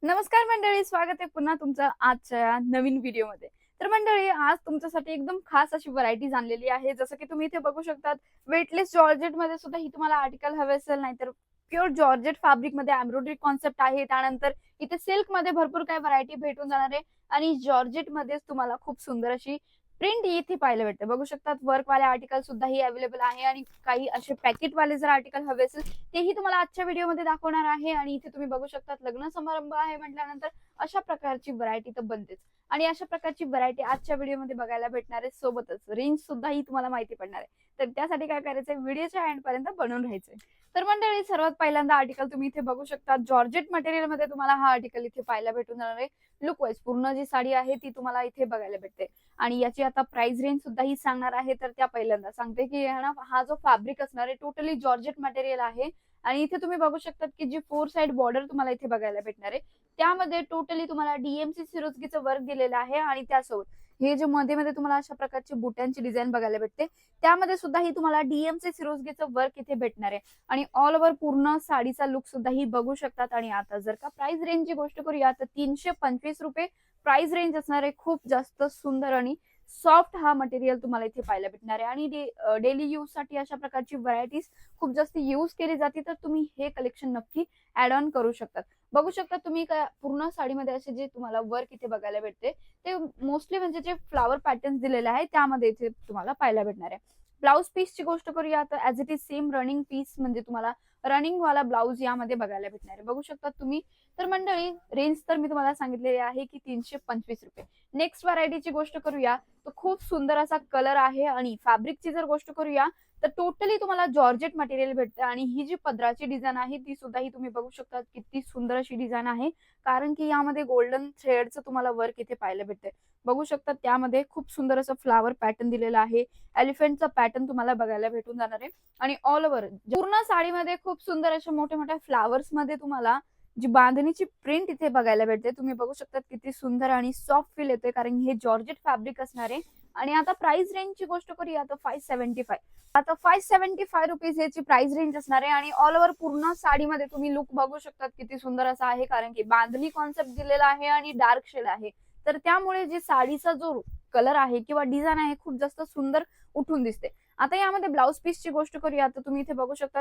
नमस्कार मंडळी, स्वागत आहे पुन्हा तुमचं आजच्या नवीन व्हिडिओमध्ये. तर मंडळी, आज तुमच्यासाठी एकदम खास अशी व्हरायटी आणलेली आहे. जसं की तुम्ही इथे बघू शकतात, वेटलेस जॉर्जेट मध्ये सुद्धा ही तुम्हाला आर्टिकल हवे असेल, नाहीतर प्युअर जॉर्जेट फॅब्रिक मध्ये एम्ब्रॉयडरी कॉन्सेप्ट आहे. त्यानंतर इथे सिल्क मध्ये भरपूर काही व्हरायटी भेटून जाणार आहे आणि जॉर्जेट मध्येच तुम्हाला खूप सुंदर अशी प्रिंट इथे पाहायला भेटते. बघू शकतात, वर्क वाले आर्टिकल सुद्धा ही अवेलेबल आहे आणि काही असे पॅकेट वाले जर आर्टिकल हवे असेल तेही तुम्हाला आजच्या व्हिडिओमध्ये दाखवणार आहे. आणि इथे तुम्ही बघू शकतात, लग्न समारंभ आहे म्हटल्यानंतर अशा प्रकारची व्हरायटी तर बनतेच आणि अशा प्रकारची व्हरायटी आजच्या व्हिडिओमध्ये बघायला भेटणार आहे. सोबतच रेंज सुद्धा ही तुम्हाला माहिती पडणार आहे. तर त्यासाठी काय करायचंय, व्हिडिओच्या एंड पर्यंत बनवून राहायचंय. तर मंडळी, सर्वात पहिल्यांदा आर्टिकल तुम्ही इथे बघू शकता, जॉर्जेट मटेरियल मध्ये तुम्हाला हा आर्टिकल इथे पाहायला भेटून जाणार आहे. लुक वाईज पूर्ण जी साडी आहे ती तुम्हाला इथे बघायला भेटते आणि याची आता प्राइस रेंज सुद्धा ही सांगणार आहे. तर त्या पहिल्यांदा सांगते की हा जो फॅब्रिक असणार आहे टोटली जॉर्जेट मटेरियल आहे आणि इथे तुम्ही बघू शकता की जी 4 साइड बॉर्डर तुम्हाला इथे बघायला भेटणार आहे त्यामध्ये टोटली तुम्हाला डीएमसी सिरोस्कीचं वर्क दिलेलं आहे आणि त्यासोबत हे जे मध्ये मध्ये तुम्हाला अशा प्रकारची बुट्यांची डिझाईन बघायला भेटते त्यामध्ये सुद्धा ही तुम्हाला डीएमसी सिरोस्कीचं वर्क इथे भेटणार आहे आणि ऑल ओव्हर पूर्ण साडीचा लुक सुद्धा ही बघू शकतात. आणि आता जर का प्राइस रेंजची गोष्ट करूया तर 325 रुपये प्राइस रेंज असणार आहे. खूप जास्त सुंदर आणि सॉफ्ट हा मटेरियल तुम्हाला इथे पाहायला भेटणार आहे आणि डेली यूज साठी अशा प्रकारची व्हरायटीज खूप जास्त यूज केली जाते. तर तुम्ही हे कलेक्शन नक्की ऍड ऑन करू शकतात. बघू शकता तुम्ही पूर्ण साडीमध्ये असे जे तुम्हाला वर्क इथे बघायला भेटते ते मोस्टली म्हणजे जे फ्लावर पॅटर्न दिलेले आहे त्यामध्ये इथे तुम्हाला पाहायला भेटणार आहे. ब्लाउज पीसची गोष्ट करूया तर as it is same running piece म्हणजे तुम्हाला रनिंग वाला ब्लाउज यामध्ये बघायला भेटणार आहे. बघू शकता तुम्ही. तर मंडळी, रेंज तर मी तुम्हाला सांगितलेली आहे की 325 रुपये. नेक्स्ट व्हरायटीची गोष्ट करूया तर खूप सुंदर असा कलर आहे आणि फॅब्रिकची जर गोष्ट करूया तर टोटली तुम्हाला जॉर्जेट मटेरियल भेटतं आणि ही जी पदराची डिझाईन आहे ती सुद्धा ही तुम्ही बघू शकता किती सुंदर अशी डिझाईन आहे, कारण की यामध्ये गोल्डन थ्रेडचं तुम्हाला वर्क इथे पाहायला भेटते. बघू शकता त्यामध्ये खूप सुंदर असं फ्लावर पॅटर्न दिलेलं आहे. एलिफंटचा पॅटर्न तुम्हाला बघायला भेटून जाणार आहे आणि ऑल ओव्हर पूर्ण साडीमध्ये खूप सुंदर अशा मोठ्या मोठ्या फ्लावर्स मध्ये तुम्हाला जी बांधणीची प्रिंट इथे बघायला भेटते. तुम्ही बघू शकता किती सुंदर आणि सॉफ्ट फील येतोय, कारण हे जॉर्जेट फॅब्रिक असणार आहे. आणि आता प्राइस रेंजची गोष्ट करूया तर 575. आता 575 रुपीज याची प्राइस रेंज असणार आहे आणि ऑल ओव्हर पूर्ण साडीमध्ये तुम्ही लुक बघू शकता किती सुंदर असा आहे, कारण की बांधणी कॉन्सेप्ट दिलेला आहे आणि डार्क शेड आहे. तर त्यामुळे जे साडीचा जो कलर आहे किंवा डिझाईन आहे खूप जास्त सुंदर उठून दिसते. आता यामध्ये ब्लाउज पीसची गोष्ट करूया तर तुम्ही इथे बघू शकता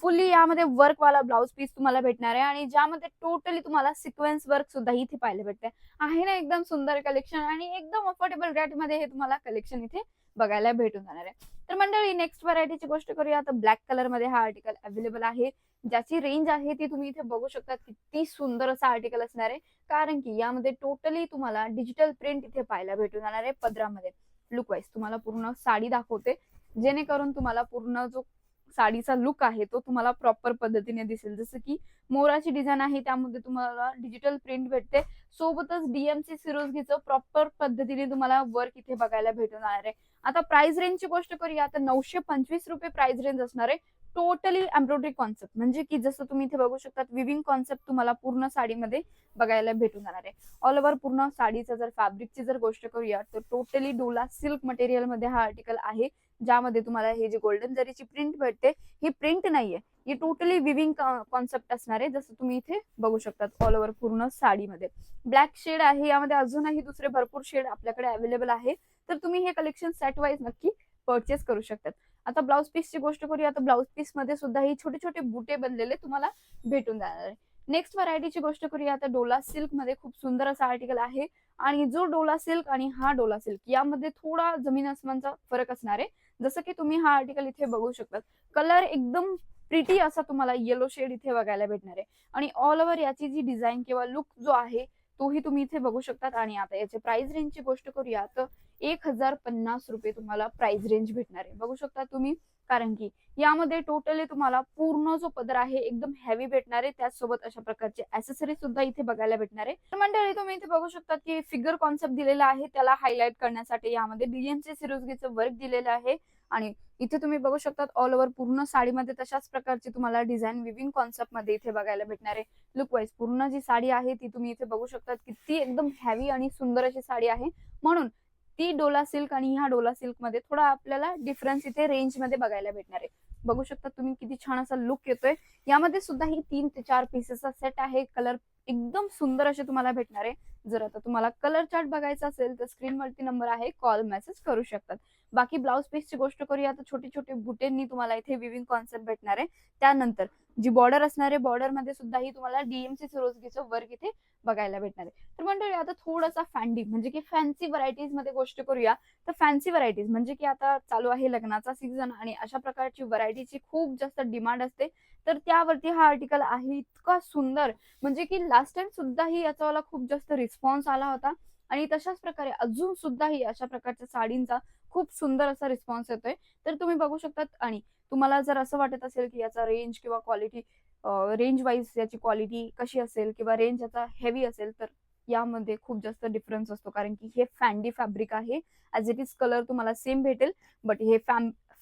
फुल्ली यामध्ये वर्क वाला ब्लाउज पीस तुम्हाला भेटणार आहे आणि ज्यामध्ये टोटली तुम्हाला सिक्वेन्स वर्क सुद्धा इथे पाहायला भेटते. आहे ना एकदम सुंदर कलेक्शन आणि एकदम अफोर्डेबल रेट मध्ये हे तुम्हाला कलेक्शन इथे बघायला भेटून जाणार आहे. तर मंडळी, नेक्स्ट व्हरायटीची गोष्ट करूया तर ब्लॅक कलर मध्ये हा आर्टिकल अवेलेबल आहे. ज्याची रेंज आहे ती तुम्ही इथे बघू शकता किती सुंदर असा आर्टिकल असणार आहे, कारण की यामध्ये टोटली तुम्हाला डिजिटल प्रिंट इथे पाहायला भेटून जाणार आहे पदरामध्ये. लुक वाईज तुम्हाला पूर्ण साडी दाखवते जेणेकरून तुम्हाला पूर्ण जो साडीचा लुक आहे तो तुम्हाला प्रॉपर पद्धतीने दिसेल. जसं की मोराची डिझाईन आहे त्यामध्ये तुम्हाला डिजिटल प्रिंट भेटते, सोबतच डीएमसी सिरोस्कीचं प्रॉपर पद्धतीने तुम्हाला वर्क इथे बघायला भेटून जाणार आहे. आता प्राइस रेंजची गोष्ट करूया तर 925 रुपये प्राइस रेंज असणार आहे. टोटली एम्ब्रॉयडरी कॉन्सेप्ट म्हणजे की जसं तुम्ही इथे बघू शकता विविंग कॉन्सेप्ट तुम्हाला पूर्ण साडीमध्ये बघायला भेटून जाणार आहे. ऑल ओव्हर पूर्ण साडीचं जर फॅब्रिकची जर गोष्ट करूया तर टोटली डोला सिल्क मटेरियल मध्ये हा आर्टिकल आहे, ज्यामध्ये तुम्हाला हे जे गोल्डन जरीची प्रिंट भेटते ही प्रिंट नाहीये, ही टोटली विविंग कॉन्सेप्ट असणार आहे. जसं तुम्ही इथे बघू शकता ऑल ओव्हर पूर्ण साडीमध्ये ब्लॅक शेड आहे. यामध्ये अजूनही दुसरे भरपूर शेड आपल्याकडे अवेलेबल आहे, तर तुम्ही हे कलेक्शन सेट वाईज नक्की परचेस करू शकतात. आता ब्लाउज पीसची गोष्ट करूया तर ब्लाउज पीस मध्ये सुद्धा ही छोटे छोटे बुटे बनलेले तुम्हाला भेटून जाणार आहे. नेक्स्ट व्हरायटीची गोष्ट करूया तर डोला सिल्क मध्ये खूप सुंदर असा आर्टिकल आहे आणि जो डोला सिल्क आणि हा डोला सिल्क यामध्ये थोडा जमीन आसमानचा फरक असणार आहे. जसं की तुम्ही हा आर्टिकल इथे बघू शकता, कलर एकदम प्रिटी असा तुम्हाला येलो शेड इथे बघायला भेटणार आहे आणि ऑल ओव्हर याची जी डिझाईन किंवा लुक जो आहे तोही तुम्ही इथे बघू शकतात. आणि आता याची प्राइस रेंजची गोष्ट करूया तर 1050 रुपये तुम्हाला प्राइस रेंज भेटणार आहे. बघू शकता तुम्ही, कारण की यामध्ये टोटली तुम्हाला पूर्ण जो पदर आहे एकदम हेवी भेटणार आहे, त्याचसोबत अशा प्रकारचे ऍसेसरीज सुद्धा इथे बघायला भेटणार आहे. तर मंडळी, तुम्ही इथे बघू शकता की फिगर कॉन्सेप्ट दिलेला आहे, त्याला हायलाइट करण्यासाठी यामध्ये डीएमसी सिरोस्कीचं वर्क दिलेलं आहे आणि इथे तुम्ही बघू शकता ऑल ओव्हर पूर्ण साडीमध्ये तशाच प्रकारची तुम्हाला डिझाईन विविंग कॉन्सेप्ट मध्ये इथे बघायला भेटणार आहे. लुक वाईज पूर्ण जी साडी आहे ती तुम्ही इथे बघू शकता किती एकदम हेवी आणि सुंदर अशी साडी आहे, म्हणून ती डोला सिल्क आणि ह्या डोला सिल्क मध्ये थोडा आपल्याला डिफरन्स इथे रेंज मध्ये बघायला भेटणार आहे. बघू शकता तुम्ही किती छान असा लुक येतोय. यामध्ये सुद्धा ही 3 ते 4 पीसेसचा सेट आहे. कलर एकदम सुंदर असे तुम्हाला भेटणार आहे. जर आता तुम्हाला कलर चार्ट बघायचा असेल तर स्क्रीनवरती नंबर आहे, कॉल मेसेज करू शकतात. बाकी ब्लाउज पीसची गोष्ट करूया तर छोटे छोटे बुटेंनी तुम्हाला इथे विविंग कॉन्सेप्ट भेटणार आहे. त्यानंतर जी बॉर्डर असणार आहे, बॉर्डर मध्ये सुद्धा ही तुम्हाला डीएमसी सिरोस्कीचं वर्क इथे बघायला भेटणार आहे. तर मंडळी आता थोडासा फॅन्डी म्हणजे की फॅन्सी व्हरायटीज मध्ये गोष्ट करूया. तर फॅन्सी व्हरायटीज म्हणजे की आता चालू आहे लग्नाचा सीझन आणि अशा प्रकारची व्हरायटीची खूप जास्त डिमांड असते. तर त्यावरती हा आर्टिकल आहे. इतका सुंदर म्हणजे की लास्ट टाइम सुद्धा ही याचा खूप जास्त रिस्पॉन्स आला होता आणि तशाच प्रकारे अजून सुद्धा ही अशा प्रकारच्या साडींचा खूप सुंदर असा रिस्पॉन्स येतोय. तर तुम्ही बघू शकतात आणि तुम्हाला जर असं वाटत असेल की याचा रेंज किंवा क्वालिटी, रेंज वाईज याची क्वालिटी कशी असेल किंवा रेंज याचा हेवी असेल, तर यामध्ये खूप जास्त डिफरन्स असतो. कारण की हे फॅन्डी फॅब्रिक आहे. ॲज इट इज कलर तुम्हाला सेम भेटेल, बट हे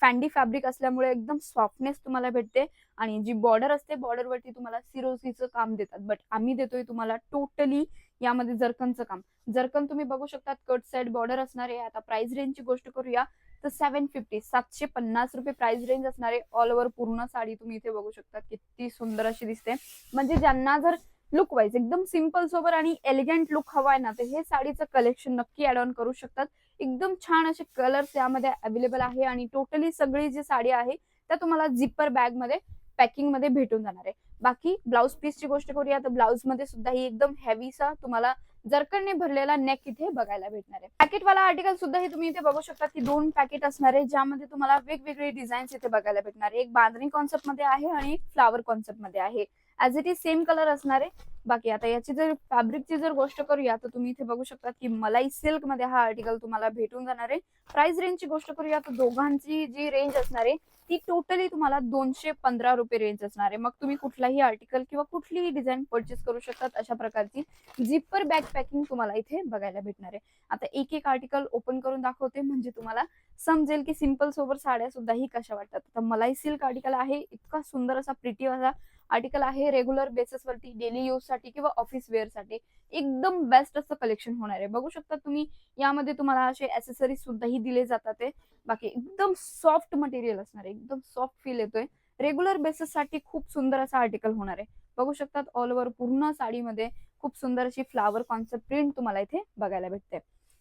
फॅन्डी फॅब्रिक असल्यामुळे एकदम सॉफ्टनेस तुम्हाला भेटते. आणि जी बॉर्डर असते, बॉर्डरवरती तुम्हाला सिरोसीचं काम देतात, बट आम्ही देतोय तुम्हाला टोटली यामध्ये जर्कनचं काम. जर्कन तुम्ही बघू शकता, कट साइड बॉर्डर असणार आहे. आता प्राइस रेंजची गोष्ट करूया तर 750 रुपये प्राइस रेंज असणार आहे. ऑल ओव्हर पूर्ण साडी तुम्ही इथे बघू शकता किती सुंदर अशी दिसते. म्हणजे ज्यांना जर लुक वाईज एकदम सिंपल सोबर आणि एलिगंट लुक हवाय ना, तर हे साडीचं कलेक्शन नक्की ऍड ऑन करू शकतात. एकदम छान असे कलर्स यामध्ये अवेलेबल आहे आणि टोटली सगळी जी साडी आहे त्या तुम्हाला झिपर बॅग मध्ये पॅकिंग मध्ये भेटून जाणार आहे. बाकी ब्लाउज पीसची गोष्ट करूया तर ब्लाउज मध्ये सुद्धा ही एकदम हेवीसा तुम्हाला जरकनने भरलेला नेक इथे बघायला भेटणार आहे. पॅकेटवाला आर्टिकल सुद्धा हे तुम्ही इथे बघू शकता की 2 पॅकेट असणार आहे, ज्यामध्ये तुम्हाला वेगवेगळे डिझाईन्स इथे बघायला भेटणार आहे. एक बांधणी कॉन्सेप्ट मध्ये आहे आणि एक फ्लावर कॉन्सेप्ट मध्ये आहे. As it is same colour असणार आहे. बाकी आता याची जर फॅब्रिकची जर गोष्ट करूया तर तुम्ही इथे बघू शकता की मलाई सिल्क मध्ये हा आर्टिकल तुम्हाला भेटून जाणार आहे. प्राइस रेंजची गोष्ट करूया तर दोघांची जी रेंज असणार आहे ती टोटली तुम्हाला 215 रुपये रेंज असणार आहे. मग तुम्ही कुठलाही आर्टिकल किंवा कुठलीही डिझाईन परचेस करू शकतात. अशा प्रकारची झिपर बॅग पॅकिंग तुम्हाला इथे बघायला भेटणार आहे. आता एक एक आर्टिकल ओपन करून दाखवते म्हणजे तुम्हाला समजेल की सिंपल सोबर साड्या सुद्धा ही कशा वाटतात. आता मलाई सिल्क आर्टिकल आहे. इतका सुंदर असा प्रिटी असा आर्टिकल आहे. रेग्युलर बेसिस वरती डेली यूज साठी किंवा ऑफिस वेअर साठी एकदम बेस्ट असं कलेक्शन होणार आहे. बघू शकता तुम्ही यामध्ये तुम्हाला असे ऍसेसरीज सुद्धाही दिले जातात. बाकी एकदम सॉफ्ट मटेरियल असणार आहे. एकदम सॉफ्ट फील येतोय. रेग्युलर बेसिस साठी खूप सुंदर असा आर्टिकल होणार आहे. बघू शकतात ऑल ओव्हर पूर्ण साडीमध्ये खूप सुंदर अशी फ्लावर कॉन्सेप्ट प्रिंट तुम्हाला इथे बघायला भेटते.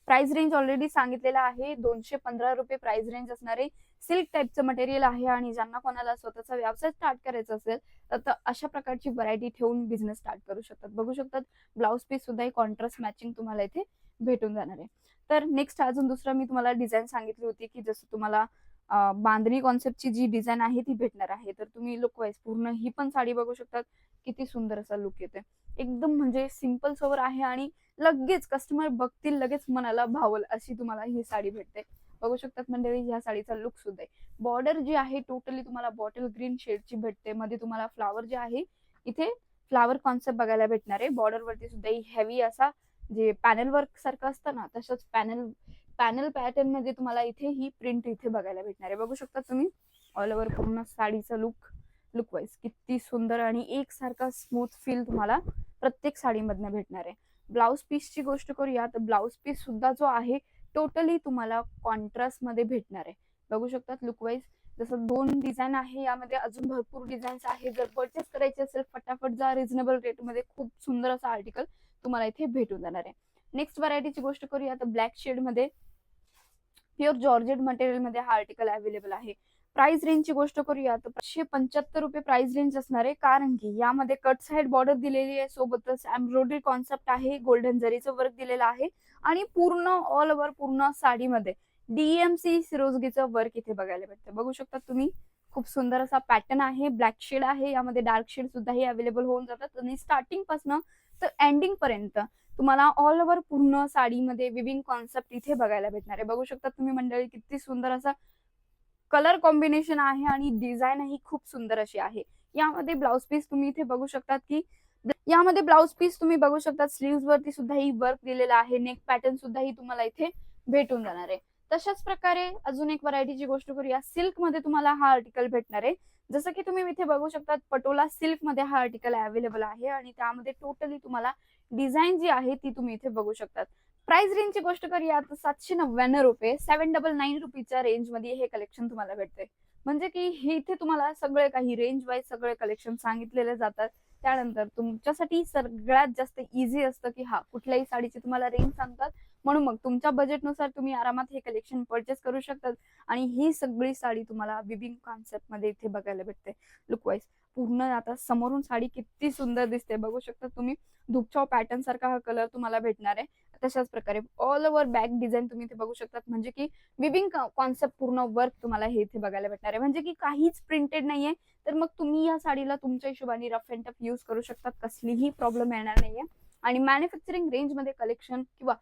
प्राइस रेंज ऑलरेडी सांगितलेला आहे. 215 रुपये प्राइस रेंज असणार आहे. सिल्क टाईपचं मटेरियल आहे आणि ज्यांना कोणाला स्वतःचा व्यवसाय स्टार्ट करायचा असेल तर अशा प्रकारची व्हरायटी ठेवून बिझनेस स्टार्ट करू शकतात. बघू शकतात ब्लाउज पीस सुद्धा कॉन्ट्रास्ट मॅचिंग तुम्हाला इथे भेटून जाणार आहे. तर नेक्स्ट अजून दुसरं मी तुम्हाला डिझाईन सांगितली होती की जसं तुम्हाला बांधणी कॉन्सेप्टची जी डिझाईन आहे ती भेटणार आहे. तर तुम्ही लुक वाईज पूर्ण ही पण साडी बघू शकतात किती सुंदर असा लुक येते. एकदम म्हणजे सिंपल सोबर आहे आणि लगेच कस्टमर बघतील लगेच मनाला भावल अशी तुम्हाला ही साडी भेटते. बघू शकतात मंडळी ह्या साडीचा लुक सुद्धा आहे. बॉर्डर जी आहे टोटली तुम्हाला बॉटल ग्रीन शेडची भेटते. मध्ये तुम्हाला फ्लावर जे आहे इथे फ्लावर कॉन्सेप्ट बघायला भेटणार आहे. बॉर्डर वरती सुद्धा हेवी असा जे पॅनल वर्क सारखं असतं ना तसंच पॅनल पॅटर्न मध्ये तुम्हाला इथे ही प्रिंट इथे बघायला भेटणार आहे. बघू शकता तुम्ही ऑल ओव्हर पूर्ण साडीचा लुक वाईज किती सुंदर आणि एकसारखा स्मूथ फील तुम्हाला प्रत्येक साडीमधनं भेटणार आहे. ब्लाउज पीसची गोष्ट करूया तर ब्लाउज पीस सुद्धा जो आहे टोटली तुम्हाला कॉन्ट्रास्ट मध्ये भेटणार आहे. बघू शकतात लुक वाईज जसं 2 डिझाईन आहे. यामध्ये अजून भरपूर डिझाईन्स आहे. जर परचेस करायचे असेल फटाफट जा. रिझनेबल रेट मध्ये खूप सुंदर असा आर्टिकल तुम्हाला इथे भेटून जाणार आहे. नेक्स्ट व्हरायटीची गोष्ट करूया तर ब्लॅक शेड मध्ये प्युअर जॉर्जेट मटेरियल मध्ये हा आर्टिकल अवेलेबल आहे. प्राइस रेंजची गोष्ट करूया तर 575 रुपये प्राइस रेंज असणार आहे. कारण की यामध्ये कट साइड बॉर्डर दिलेली आहे, सोबतच एम्ब्रॉयडरी कॉन्सेप्ट आहे, गोल्डन जरीचं वर्क दिलेलं आहे आणि पूर्ण ऑल ओव्हर पूर्ण साडीमध्ये डीएमसी सिरोजगीचं वर्क इथे बघायला भेटतं. बघू शकता तुम्ही खूप सुंदर असा पॅटर्न आहे. ब्लॅक शेड आहे. यामध्ये डार्क शेड सुद्धा हे अवेलेबल होऊन जातात आणि स्टार्टिंग पासून तर एंडिंग पर्यंत तुम्हाला ऑल ओव्हर पूर्ण साडीमध्ये विविंग कॉन्सेप्ट इथे बघायला भेटणार आहे. बघू शकता तुम्ही मंडळी किती सुंदर असा कलर कॉम्बिनेशन आहे आणि डिझाईन ही खूप सुंदर अशी आहे. यामध्ये ब्लाउज पीस तुम्ही इथे बघू शकतात की यामध्ये ब्लाउज पीस तुम्ही बघू शकता स्लीव्स वरती सुद्धा ही वर्क दिलेला आहे. नेक पॅटर्न सुद्धा ही तुम्हाला इथे भेटून जाणार आहे. तशाच प्रकारे अजून एक व्हरायटीची गोष्ट करूया. सिल्क मध्ये तुम्हाला हा आर्टिकल भेटणार आहे. जसं की तुम्ही इथे बघू शकता पटोला सिल्क मध्ये हा आर्टिकल अवेलेबल आहे आणि त्यामध्ये टोटली तुम्हाला डिझाईन जी आहे ती तुम्ही इथे बघू शकतात. प्राइस रेंजची गोष्ट करूया तर 799 रुपये 799 रुपीच्या रेंज मध्ये हे कलेक्शन तुम्हाला भेटते. म्हणजे की हे इथे तुम्हाला सगळे काही रेंज वाईज सगळे कलेक्शन सांगितलेले जातात. त्यानंतर तुमच्यासाठी सगळ्यात जास्त इझी असतं की हा कुठल्याही साडीची तुम्हाला रेंज सांगतात, म्हणून मग तुमच्या बजेटनुसार तुम्ही आरामात हे कलेक्शन परचेस करू शकतात. आणि ही सगळी साडी तुम्हाला विविंग कॉन्सेप्ट मध्ये इथे बघायला भेटते. लुक वाईज पूर्ण आता समोरून साडी किती सुंदर दिसते बघू शकता तुम्ही. धुपचाव पॅटर्न सारखा हा कलर तुम्हाला भेटणार आहे. तशाच प्रकारे ऑल ओव्हर बॅक डिझाईन तुम्ही इथे बघू शकतात, म्हणजे की विविंग कॉन्सेप्ट पूर्ण वर्क तुम्हाला हे इथे बघायला भेटणार आहे, म्हणजे की काहीच प्रिंटेड नाहीये. तर मग तुम्ही या साडीला तुमच्या हिशोबाने रफ अँड टफ यूज करू शकतात, कसलीही प्रॉब्लेम येणार नाहीये. आणि मॅन्युफॅक्चरिंग रेंज मध्ये कलेक्शन किंवा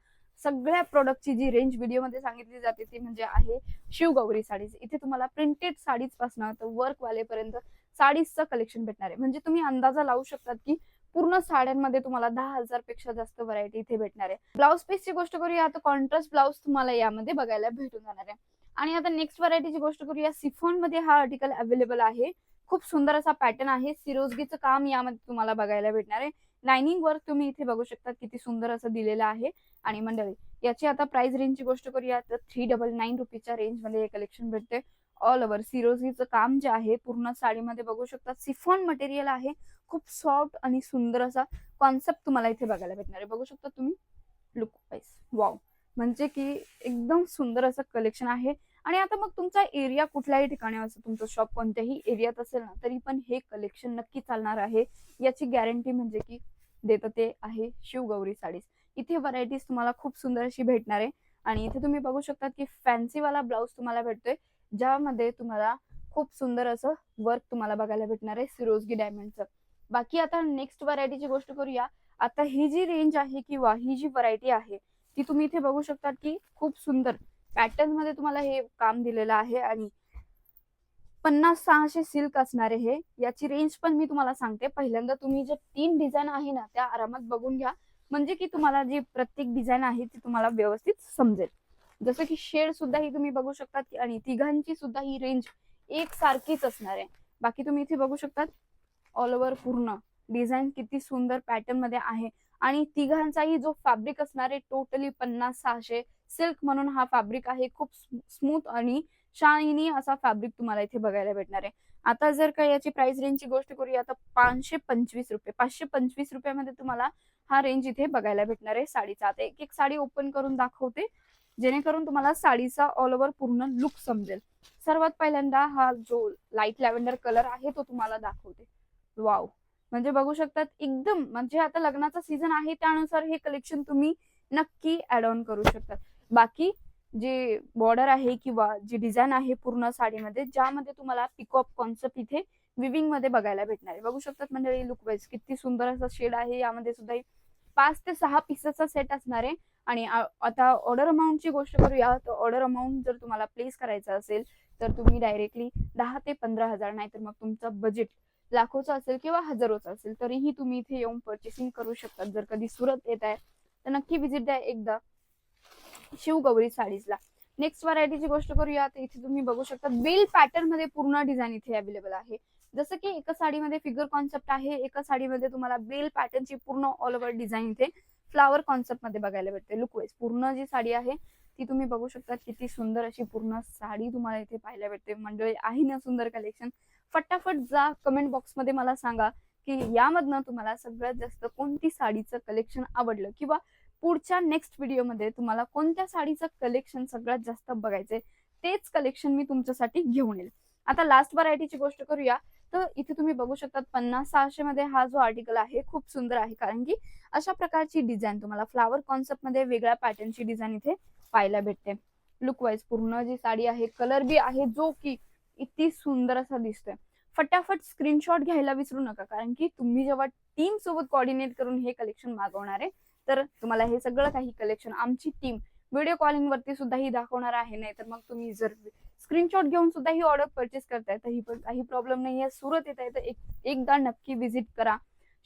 सगळ्या प्रोडक्टची जी रेंज व्हिडिओमध्ये सांगितली जाते ती म्हणजे आहे शिवगौरी साडीज. इथे तुम्हाला प्रिंटेड साडीज पासून तर वर्क वालेपर्यंत साडीजचं कलेक्शन भेटणार आहे. म्हणजे तुम्ही अंदाजा लावू शकतात की पूर्ण साड्यांमध्ये तुम्हाला 10,000 पेक्षा जास्त व्हरायटी इथे भेटणार आहे. ब्लाउज पीसची गोष्ट करूया तर कॉन्ट्रास्ट ब्लाउज तुम्हाला यामध्ये बघायला भेटून जाणार आहे. आणि आता नेक्स्ट व्हरायटीची गोष्ट करूया. सिफॉन मध्ये हा आर्टिकल अवेलेबल आहे. खूप सुंदर असा पॅटर्न आहे. सिरोजगीचं काम यामध्ये तुम्हाला बघायला भेटणार आहे. लाइनिंग वर्क तुम्ही इथे बघू शकता किती सुंदर असं दिलेलं आहे. आणि मंडळी याची आता प्राइस रेंजची गोष्ट करूया तर 399 रुपीच्या रेंज मध्ये हे कलेक्शन भेटते. ऑल ओव्हर सिरोजीचं काम जे आहे पूर्ण साडीमध्ये बघू शकता. सिफॉन मटेरियल आहे. खूप सॉफ्ट आणि सुंदर असा कॉन्सेप्ट तुम्हाला इथे बघायला भेटणार आहे. बघू शकता तुम्ही. लुक वाईज वाव, म्हणजे की एकदम सुंदर असं कलेक्शन आहे. आणि आता मग तुमचा एरिया कुठल्याही ठिकाणी असं तुमचं शॉप कोणत्याही एरियात असेल ना तरी पण हे कलेक्शन नक्की चालणार आहे. याची गॅरंटी म्हणजे की देतं ते आहे शिवगौरी साडीज. इथे व्हरायटीज तुम्हाला खूप सुंदर अशी भेटणार आहे. आणि इथे तुम्ही बघू शकता की फॅन्सी वाला ब्लाउज तुम्हाला भेटतोय, ज्यामध्ये तुम्हाला खूप सुंदर असं वर्क तुम्हाला बघायला भेटणार आहे सिरोजगी डायमंडचं. बाकी आता नेक्स्ट व्हरायटीची गोष्ट करूया. आता ही जी रेंज आहे किंवा ही जी व्हरायटी आहे ती तुम्ही इथे बघू शकता की खूप सुंदर पॅटर्न मध्ये तुम्हाला हे काम दिलेलं आहे. आणि 50-600 सिल्क असणारे हे. याची रेंज पण मी तुम्हाला सांगते. पहिल्यांदा तुम्ही जे 3 डिझाईन आहे ना त्या आरामात बघून घ्या, म्हणजे की तुम्हाला जी प्रत्येक डिझाईन आहे ती तुम्हाला व्यवस्थित समजेल. जसं की शेड सुद्धा ही तुम्ही बघू शकता की आणि तिघांची सुद्धा ही रेंज एक सारखीच असणार आहे. बाकी तुम्ही इथे बघू शकता ऑल ओव्हर पूर्ण डिझाईन किती सुंदर पॅटर्न मध्ये आहे. आणि तिघांचाही जो फॅब्रिक असणार आहे टोटली 50-600 सिल्क म्हणून हा फॅब्रिक आहे. खूप स्मूथ आणि शायनी असा फॅब्रिक तुम्हाला इथे बघायला भेटणार आहे. आता जर का याची प्राइस रेंजची गोष्ट करूया तर 525 रुपये 525 रुपयामध्ये तुम्हाला हा रेंज इथे बघायला भेटणार आहे साडीचा. आता एक एक साडी ओपन करून दाखवते जेणेकरून तुम्हाला साडीचा ऑल ओव्हर पूर्ण लुक समजेल. सर्वात पहिल्यांदा हा जो लाईट लॅव्हेंडर कलर आहे तो तुम्हाला दाखवते. वाव, म्हणजे बघू शकतात एकदम, म्हणजे आता लग्नाचा सीझन आहे त्यानुसार हे कलेक्शन तुम्ही नक्की ऍड ऑन करू शकतात. बाकी जे बॉर्डर आहे किंवा जी डिझाईन आहे पूर्ण साडीमध्ये ज्यामध्ये तुम्हाला पिकॉप कॉन्सेप्ट इथे विविंग मध्ये बघायला भेटणार आहे. बघू शकतात मंडळी लुक वाईज किती सुंदर असा शेड आहे. यामध्ये सुद्धा 5 ते 6 पीसेसचा सेट असणार आहे. आणि आता ऑर्डर अमाऊंटची गोष्ट करूया तर ऑर्डर अमाऊंट जर तुम्हाला प्लेस करायचं असेल तर तुम्ही डायरेक्टली 10 ते 15,000, नाहीतर मग तुमचं बजेट लाखोचा असेल किंवा हजारोचा असेल तरीही तुम्ही इथे येऊन परचेसिंग करू शकता. जर कधी सुरत येत आहे तर नक्की विजिट द्या एकदा शिवगौरी साडीजला. नेक्स्ट व्हरायटीची गोष्ट करूया तर इथे तुम्ही बघू शकता बेल पॅटर्न मध्ये पूर्ण डिझाईन इथे अवेलेबल आहे. जसं की एका साडीमध्ये फिगर कॉन्सेप्ट आहे, एका साडीमध्ये तुम्हाला बेल पॅटर्नची पूर्ण ऑल ओव्हर डिझाईन इथे फ्लावर कॉन्सेप्ट मध्ये बघायला भेटते. लुक वाईज पूर्ण जी साडी आहे ती तुम्ही बघू शकता किती सुंदर अशी पूर्ण साडी तुम्हाला इथे पाहायला भेटते. मंडळी आहे ना सुंदर कलेक्शन. फटाफट जा कमेंट बॉक्स मध्ये मला सांगा की यामधनं तुम्हाला सगळ्यात जास्त कोणती साडीचं कलेक्शन आवडलं किंवा पुढच्या नेक्स्ट व्हिडिओमध्ये तुम्हाला कोणत्या साडीचं कलेक्शन सगळ्यात जास्त बघायचंय तेच कलेक्शन मी तुमच्यासाठी घेऊन येईल. आता लास्ट व्हरायटीची गोष्ट करूया तर इथे तुम्ही बघू शकता 50-600 मध्ये हा जो आर्टिकल आहे खूप सुंदर आहे, कारण की अशा प्रकारची डिझाईन तुम्हाला फ्लावर कॉन्सेप्ट मध्ये वेगळ्या पॅटर्नची डिझाईन इथे पाहायला भेटते. लुक वाईज पूर्ण जी साडी आहे कलर बी आहे जो की इतकी सुंदर असा दिसतोय. फटाफट स्क्रीनशॉट घ्यायला विसरू नका, कारण की तुम्ही जेव्हा टीम सोबत कोऑर्डिनेट करून हे कलेक्शन मागवणार आहे तर तुम्हाला हे सगळं काही कलेक्शन आमची टीम व्हिडिओ कॉलिंग वरती सुद्धा ही दाखवणार आहे. नाही तर मग तुम्ही जर स्क्रीनशॉट घेऊन सुद्धा ही ऑर्डर परचेस करताय तर ही पण काही प्रॉब्लेम नाहीये. सुरत येत आहे तर एकदा नक्की विजिट करा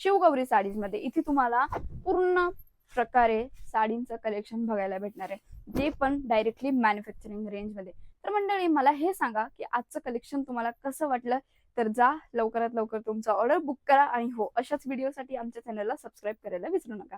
शिवगौरी साडीज मध्ये. इथे तुम्हाला पूर्ण प्रकारे साडींचं कलेक्शन बघायला भेटणार आहे, जे पण डायरेक्टली मॅन्युफॅक्चरिंग रेंज मध्ये. तर मंडळी मला हे सांगा की आजचं कलेक्शन तुम्हाला कसं वाटलं. तर जा लवकरात लवकर तुमचा ऑर्डर बुक करा आणि हो अशाच व्हिडिओसाठी आमच्या चॅनलला सबस्क्राईब करायला विसरू नका.